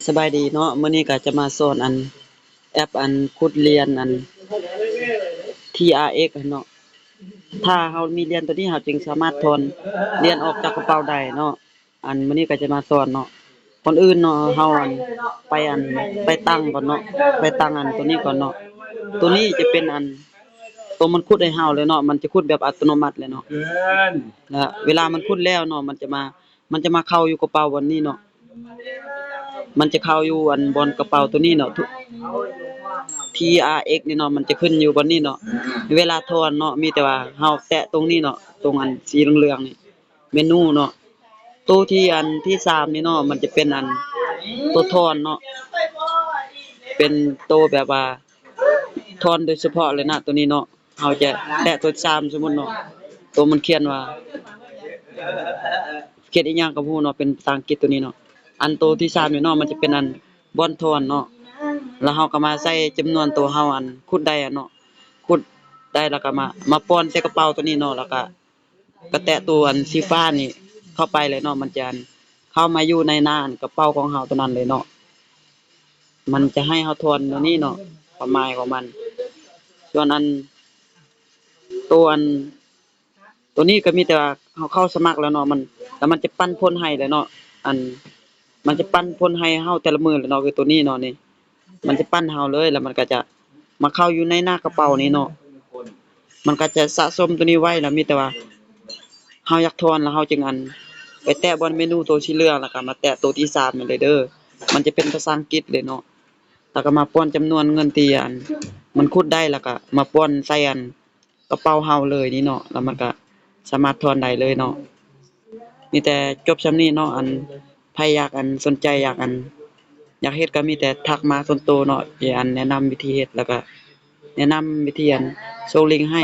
สบายดีเนาะมื้อนี้ก็จะมาสอนแอปขุดเหรียญTRX อะเนาะถ้าเฮามีเหรียญตัวนี้เฮาจึงสามารถถอนเหรียญออกจากกระเป๋าได้เนาะมื้อนี้ก็จะมาสอนเนาะก่อนอื่นเนาะเฮาไปไปตั้งก่อนเนาะไปตั้งตัวนี้ก่อนเนาะตัวนี้จะเป็นตัวมันขุดให้เฮาเลยเนาะมันจะขุดแบบอัตโนมัติเลยเนาะแล้วเวลามันขุดแล้วเนาะมันจะมาเข้าอยู่กระเป๋าบนนี้เนาะ มันจะเข้าอยู่บนกระเป๋าตัวนี้เนาะTRX นี่เนาะมันจะขึ้นอยู่บนนี้เนาะเวลาถอนเนาะมีแต่ว่าเฮาแตะตรงนี้เนาะตรงสีเหลืองๆนี่เมนูเนาะตัวที่ที่3นี่เนาะมันจะเป็นตัวถอนเนาะเป็นตัวแบบว่าถอนโดยเฉพาะเลยนะตัวนี้เนาะเฮาจะแตะตัว3สมมุติเนาะตัวมันเขียนว่าเขียนอีหยังก็บ่รู้เนาะเป็นภาษาอังกฤษตัวนี้เนาะตัวที่3นี่เนาะมันจะเป็นบอนถอนเนาะ แล้วเราก็มาใส่จำนวนตัวเราขุดได้เนาะขุดได้แล้วก็มาป้อนใส่กระเป๋าตัวนี้เนาะแล้วก็แตะตัวสีฟ้านี่เข้าไปเลยเนาะมันจะเข้ามาอยู่ในหน้ากระเป๋าของเราตัวนั้นเลยเนาะมันจะให้เราทวนตัวนี้เนาะความหมายของมันส่วนตัวตัวนี้ก็มีแต่ว่าเราเข้าสมัครแล้วเนาะแล้วมันจะปั้นพ่นให้เลยเนาะอันมันจะปั้นพ่นให้เราแต่ละมื้อเลยเนาะคือตัวนี้เนาะนี่ มันจะปั้นเฮาเลยแล้วมันก็จะมาเข้าอยู่ในหน้ากระเป๋านี้เนาะมันก็จะสะสมตัวนี้ไว้แล้วมีแต่ว่าเฮาอยากถอนแล้วเฮาจึงไปแตะบนเมนูตัวสีเหลืองแล้วก็มาแตะตัวที่3นี่เลยเด้อมันจะเป็นภาษาอังกฤษเลยเนาะแล้วก็มาป้อนจำนวนเงินที่มันขุดได้แล้วก็มาป้อนใส่กระเป๋าเฮาเลยนี่เนาะแล้วมันก็สามารถถอนได้เลยเนาะมีแต่จบส่ำนี้เนาะไผอยากสนใจอยากอยากเฮ็ดก็มีแต่ทักมาส่วนตัวเนาะสิแนะนำวิธีเฮ็ดแล้วก็แนะนำวิธีส่งลิงก์ให้